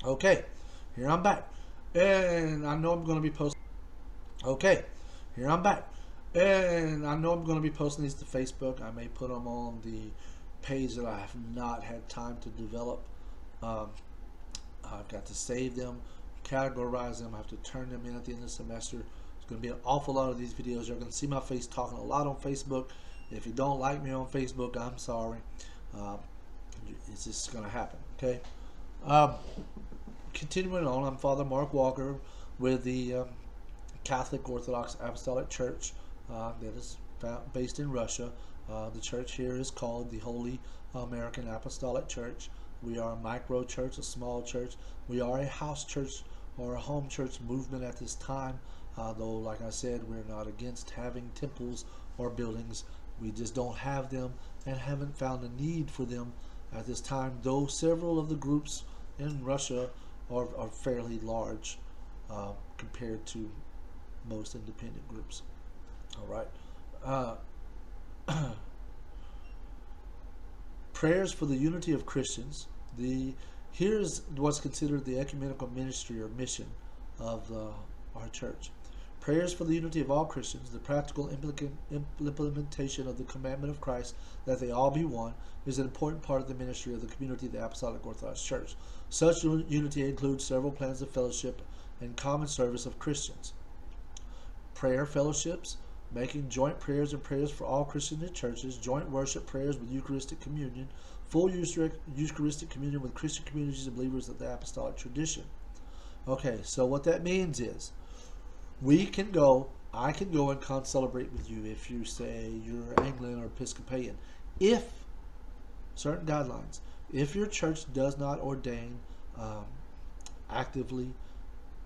Okay, here I'm back. And I know I'm going to be posting. Okay, here I'm back. And I know I'm going to be posting these to Facebook. I may put them on the page that I have not had time to develop. Um, I've got to save them, categorize them. I have to turn them in at the end of the semester. There's going to be an awful lot of these videos. You're going to see my face talking a lot on Facebook. If you don't like me on Facebook, I'm sorry. Um, it's just going to happen. Okay. Um, Continuing on, I'm Father Mark Walker with the Catholic Orthodox Apostolic Church that is based in Russia. The church here is called the Holy American Apostolic Church. We are a micro church, a small church. We are a house church or a home church movement at this time, though, like I said, we're not against having temples or buildings. We just don't have them and haven't found a need for them at this time, though several of the groups in Russia are fairly large compared to most independent groups. All right. Prayers for the unity of Christians. Here's what's considered the ecumenical ministry or mission of our church. Prayers for the unity of all Christians, the practical implementation of the commandment of Christ that they all be one, is an important part of the ministry of the community of the Apostolic Orthodox Church. Such unity includes several plans of fellowship and common service of Christians. Prayer fellowships, making joint prayers and prayers for all Christians in churches, joint worship prayers with Eucharistic communion, full Eucharistic communion with Christian communities and believers of the Apostolic tradition. Okay, so what that means is I can go and concelebrate with you if you say you're Anglican or Episcopalian. If certain guidelines, if your church does not ordain actively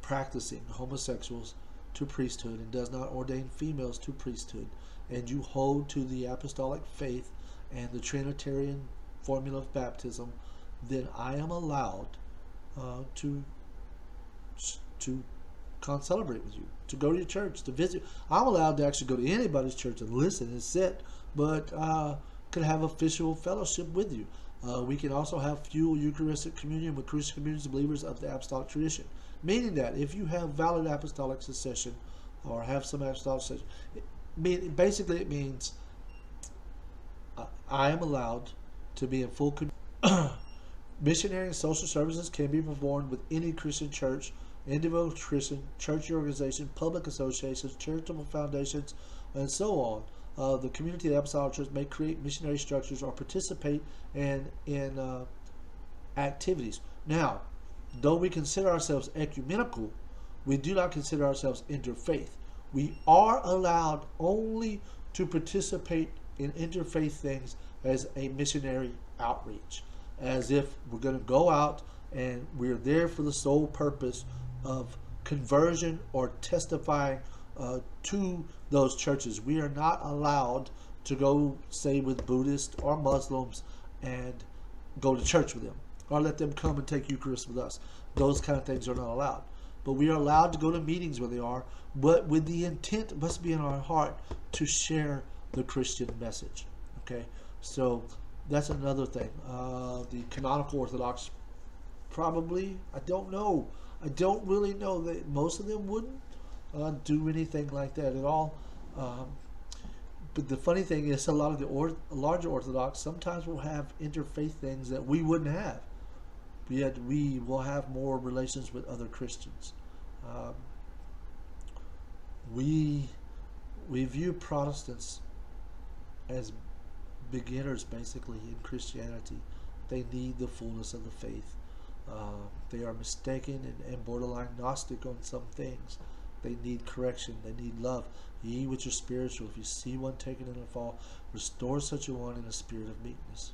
practicing homosexuals to priesthood and does not ordain females to priesthood, and you hold to the apostolic faith and the Trinitarian formula of baptism, then I am allowed to celebrate with you, to go to your church, to visit. I'm allowed to actually go to anybody's church and listen and sit, but could have official fellowship with you. We can also have full Eucharistic communion with Christian communities of believers of the apostolic tradition, meaning that if you have valid apostolic succession or have some apostolic succession, basically it means I am allowed to be in full communion. Missionary and social services can be performed with any Christian church, individual Christian, church organization, public associations, charitable foundations, and so on. The community of the Apostolic Church may create missionary structures or participate in activities. Now, though we consider ourselves ecumenical, we do not consider ourselves interfaith. We are allowed only to participate in interfaith things as a missionary outreach, as if we're going to go out and we're there for the sole purpose of conversion or testifying to those churches. We are not allowed to go, say, with Buddhists or Muslims and go to church with them or let them come and take Eucharist with us. Those kind of things are not allowed. But we are allowed to go to meetings where they are, but with the intent must be in our heart to share the Christian message. Okay, so that's another thing. The canonical Orthodox, probably, I don't know. I don't really know. That most of them wouldn't do anything like that at all. But the funny thing is, a lot of the larger Orthodox sometimes will have interfaith things that we wouldn't have. Yet we will have more relations with other Christians. Um, we view Protestants as beginners, basically, in Christianity. They need the fullness of the faith. They are mistaken and borderline Gnostic on some things. They need correction. They need love. Ye which are spiritual, if you see one taken in a fall, restore such a one in a spirit of meekness.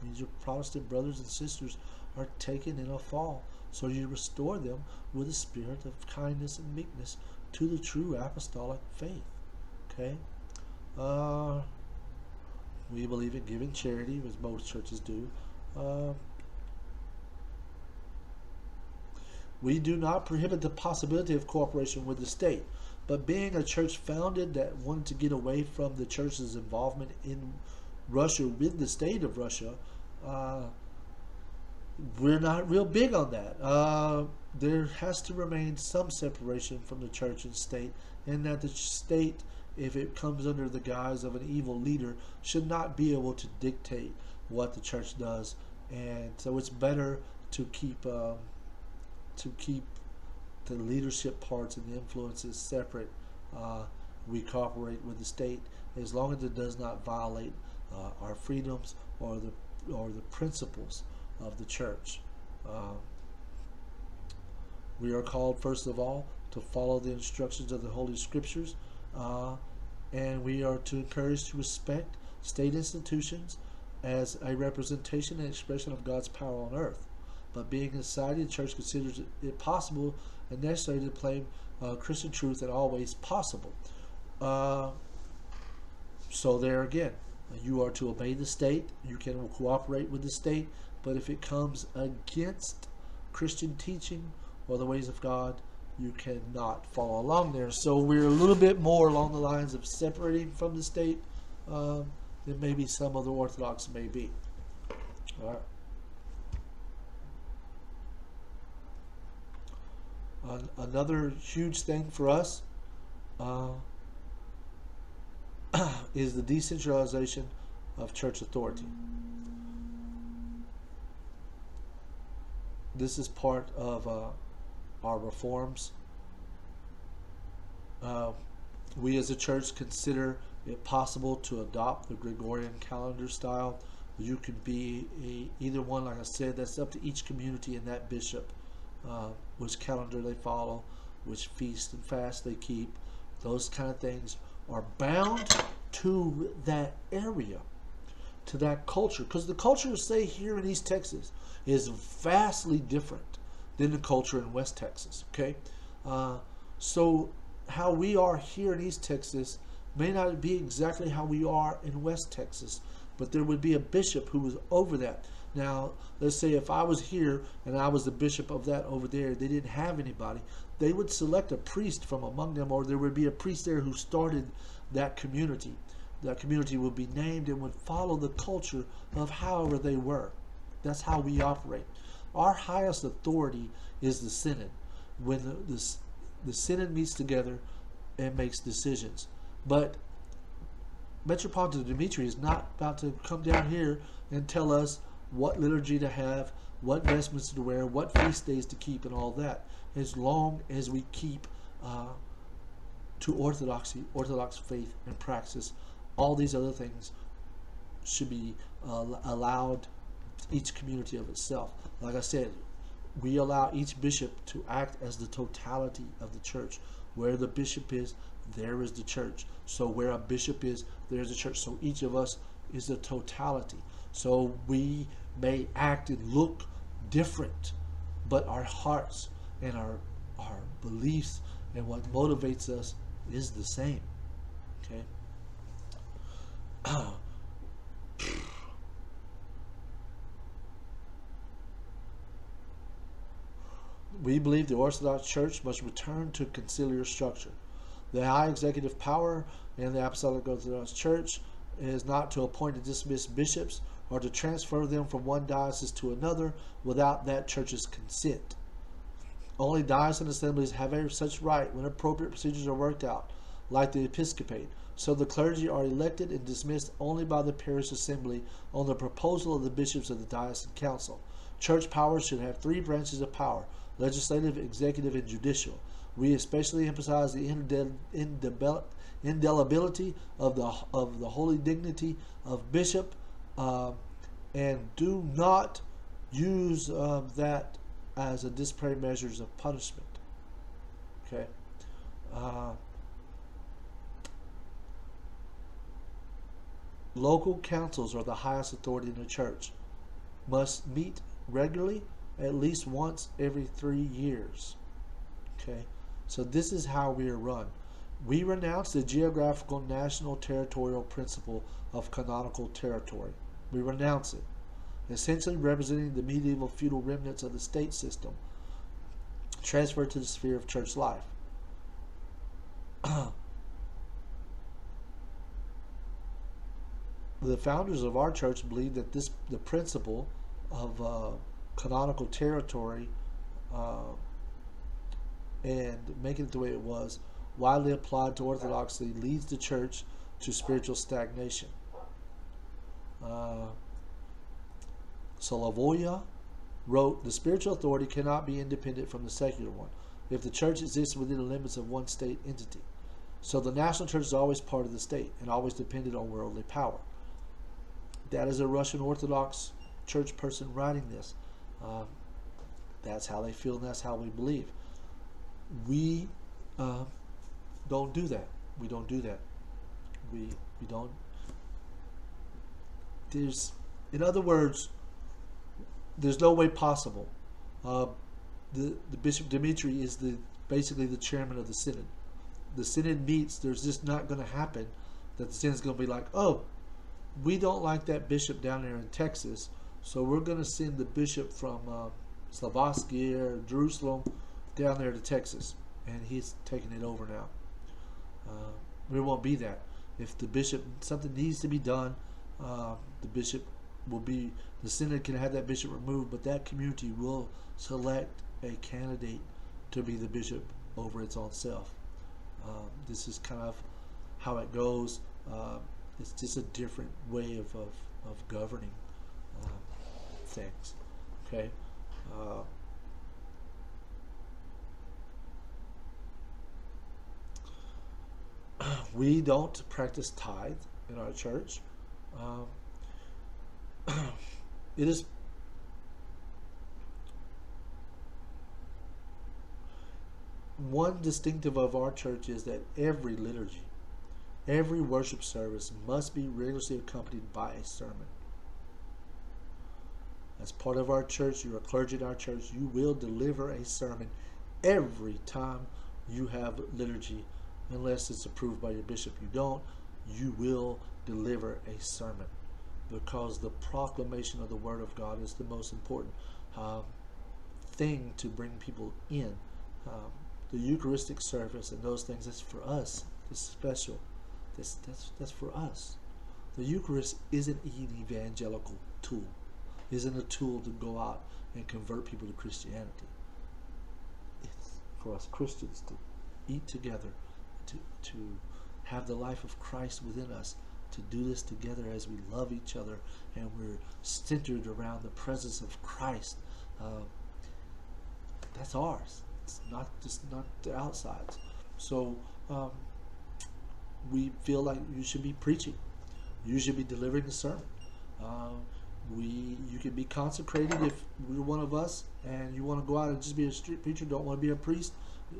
It means your Protestant brothers and sisters are taken in a fall. So you restore them with a spirit of kindness and meekness to the true apostolic faith. Okay? We believe in giving charity, as most churches do. We do not prohibit the possibility of cooperation with the state, but being a church founded that wanted to get away from the church's involvement in Russia with the state of Russia, we're not real big on that. There has to remain some separation from the church and state, and that the state, if it comes under the guise of an evil leader, should not be able to dictate what the church does. And so it's better to keep the leadership parts and the influences separate. We cooperate with the state as long as it does not violate our freedoms or the principles of the church. We are called, first of all, to follow the instructions of the Holy Scriptures, and we are to encourage to respect state institutions as a representation and expression of God's power on earth. But being a society, the church considers it possible and necessary to claim Christian truth and always possible. So there again, you are to obey the state. You can cooperate with the state, but if it comes against Christian teaching or the ways of God, you cannot follow along there. So we're a little bit more along the lines of separating from the state than maybe some other Orthodox may be. All right. Another huge thing for us is the decentralization of church authority. This is part of our reforms. We as a church consider it possible to adopt the Gregorian calendar style. You can be either one, like I said, that's up to each community and that bishop, which calendar they follow, which feast and fast they keep. Those kind of things are bound to that area, to that culture, because the culture, say, here in East Texas is vastly different than the culture in West Texas. Okay, so how we are here in East Texas may not be exactly how we are in West Texas, but there would be a bishop who was over that. Now, let's say if I was here and I was the bishop of that over there, they didn't have anybody, they would select a priest from among them, or there would be a priest there who started that community. That community would be named and would follow the culture of however they were. That's how we operate. Our highest authority is the synod. When the synod meets together and makes decisions. But Metropolitan Dimitri is not about to come down here and tell us what liturgy to have, what vestments to wear, what feast days to keep, and all that. As long as we keep to orthodoxy, Orthodox faith and praxis, all these other things should be allowed each community of itself. Like I said, we allow each bishop to act as the totality of the church. Where the bishop is, there is the church. So where a bishop is, there's a church. So each of us is the totality. So we may act and look different, but our hearts and our beliefs and what motivates us is the same. Okay. We believe the Orthodox Church must return to conciliar structure. The high executive power in the Apostolic Orthodox Church is not to appoint and dismiss bishops or to transfer them from one diocese to another without that church's consent. Only diocesan assemblies have such right when appropriate procedures are worked out, like the episcopate. So the clergy are elected and dismissed only by the parish assembly on the proposal of the bishops of the diocesan council. Church powers should have three branches of power: legislative, executive, and judicial. We especially emphasize the indelibility of the holy dignity of bishop, and do not use that as a disparate measures of punishment. Okay. Local councils are the highest authority in the church. Must meet regularly, at least once every 3 years. Okay, so this is how we are run. We renounce the geographical national territorial principle of canonical territory. We renounce it, essentially representing the medieval feudal remnants of the state system, transferred to the sphere of church life. The founders of our church believed that the principle of canonical territory uh, and making it the way it was, widely applied to orthodoxy, leads the church to spiritual stagnation. Uh, Solavoya wrote, "The spiritual authority cannot be independent from the secular one if the church exists within the limits of one state entity. So the national church is always part of the state and always dependent on worldly power." That is a Russian Orthodox church person writing this. Um, that's how they feel and that's how we believe. We don't do that. We don't do that. We don't. There's, in other words, there's no way possible. The Bishop Dmitri is basically the chairman of the synod. The synod meets. There's just not going to happen that the synod's going to be like, oh, we don't like that bishop down there in Texas, so we're going to send the bishop from Slavoski or Jerusalem down there to Texas, and he's taking it over now. There won't be that. If the bishop, something needs to be done, the bishop will be, the synod can have that bishop removed, but that community will select a candidate to be the bishop over its own self. This is kind of how it goes. It's just a different way of governing things. Okay. We don't practice tithe in our church. It is one distinctive of our church is that every liturgy, every worship service must be rigorously accompanied by a sermon. As part of our church, you're a clergy in our church, you will deliver a sermon every time you have liturgy, unless it's approved by your bishop. You don't, you will deliver a sermon, because the proclamation of the Word of God is the most important thing to bring people in. The Eucharistic service and those things, that's for us. It's special. That's for us. The Eucharist isn't an evangelical tool. Isn't a tool to go out and convert people to Christianity. It's for us Christians to eat together, to have the life of Christ within us, to do this together as we love each other and we're centered around the presence of Christ. That's ours. It's not the outsides. So we feel like you should be preaching. You should be delivering the sermon. You can be consecrated if you're one of us and you want to go out and just be a street preacher, don't want to be a priest,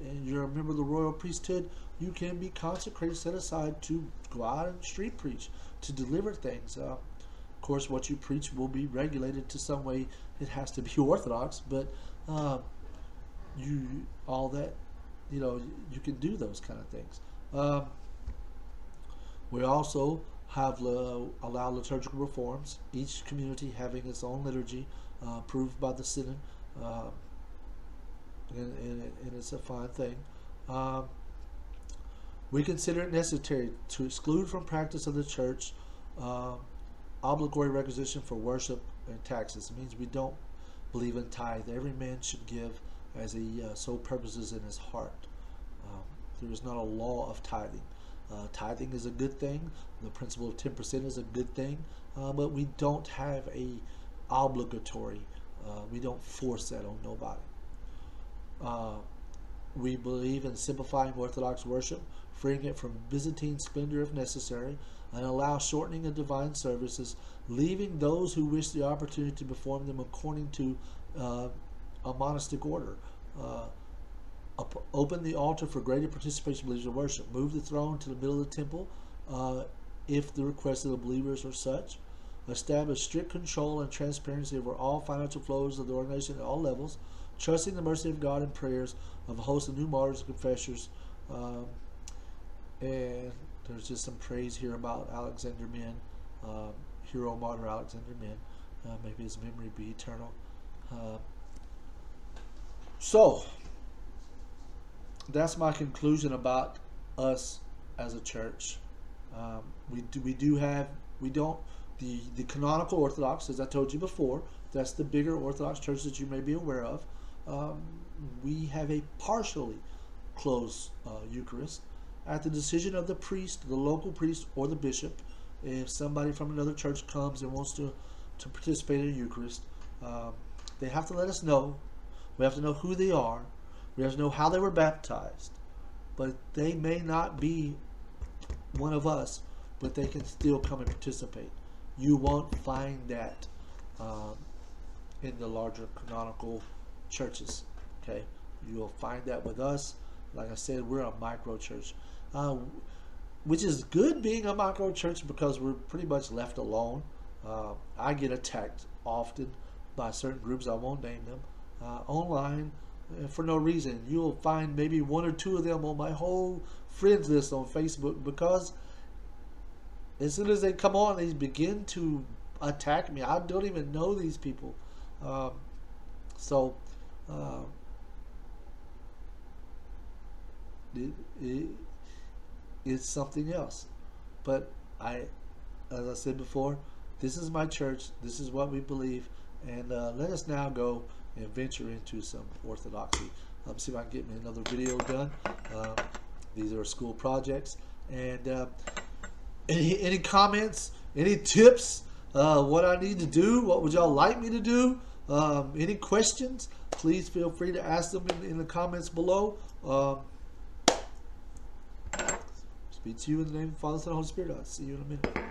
and you're a member of the royal priesthood. You can be consecrated, set aside to go out and street preach, to deliver things. Of course, what you preach will be regulated to some way. It has to be orthodox, but you can do those kind of things. We also have allow liturgical reforms, each community having its own liturgy approved by the synod, and it's a fine thing. We consider it necessary to exclude from practice of the church obligatory requisition for worship and taxes. It means we don't believe in tithe. Every man should give as he so purposes in his heart. There is not a law of tithing. Tithing is a good thing. The principle of 10% is a good thing, but we don't have a obligatory. We don't force that on nobody. We believe in simplifying Orthodox worship, freeing it from Byzantine splendor if necessary, and allow shortening of divine services, leaving those who wish the opportunity to perform them according to a monastic order. Open the altar for greater participation of believers in worship. Move the throne to the middle of the temple if the requests of the believers are such. Establish strict control and transparency over all financial flows of the organization at all levels. Trusting the mercy of God in prayers of a host of new martyrs and confessors. And there's just some praise here about Alexander Min, hero martyr Alexander Min. Maybe his memory be eternal. So that's my conclusion about us as a church. We the canonical Orthodox, as I told you before, that's the bigger Orthodox church that you may be aware of. We have a partially closed Eucharist at the decision of the priest, the local priest, or the bishop. If somebody from another church comes and wants to participate in the Eucharist, they have to let us know. We have to know who they are. We have to know how they were baptized. But they may not be one of us, but they can still come and participate. You won't find that in the larger canonical churches. Okay, you'll find that with us. Like I said, we're a micro church, which is good being a micro church because we're pretty much left alone. I get attacked often by certain groups, I won't name them, online for no reason. You'll find maybe one or two of them on my whole friends list on Facebook, because as soon as they come on, they begin to attack me. I don't even know these people. It's something else. But as I said before, this is my church. This is what we believe. And let us now go and venture into some orthodoxy. See if I can get me another video done. These are school projects. And any comments, any tips, what I need to do, what would y'all like me to do, any questions, please feel free to ask them in the comments below. Speak to you in the name of the Father, Son, and Holy Spirit. I'll see you in a minute.